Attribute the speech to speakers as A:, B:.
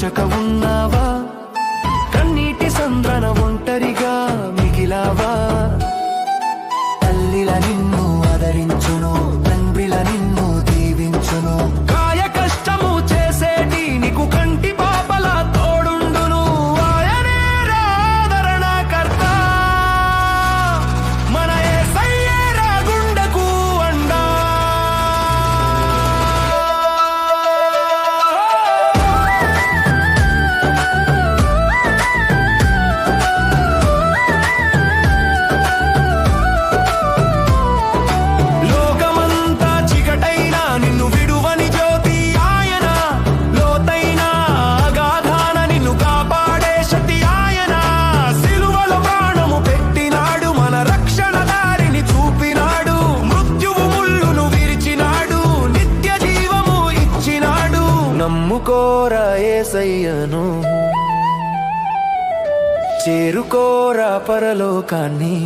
A: ఓర్చక ఉన్నావా? కన్నీటి సంద్రన ఒంటరిగా మిగిలావా? తల్లిల నిన్ను ఆదరించును, తండ్రిల నిన్ను దీవించును. కాయ కష్టము చేసేటి నీకు కంటి పాపల తోడుండును. ఆయనే ఆదరణకర్త, మన యేసయ్యే రా గుండెకు అండా. లోకమంతా చికటైనా నిన్ను విడువని జ్యోతి ఆయన. లోతైన అగాధాన నిన్ను కాపాడే శక్తి ఆయన. సిలువలో ప్రాణము పెట్టినాడు, మన రక్షణ దారిని చూపినాడు. మృత్యువు ముళ్ళును విరిచినాడు, నిత్య జీవము ఇచ్చినాడు. నమ్ముకోరా యేసయ్యను, చేరుకోరా పరలోకాన్ని.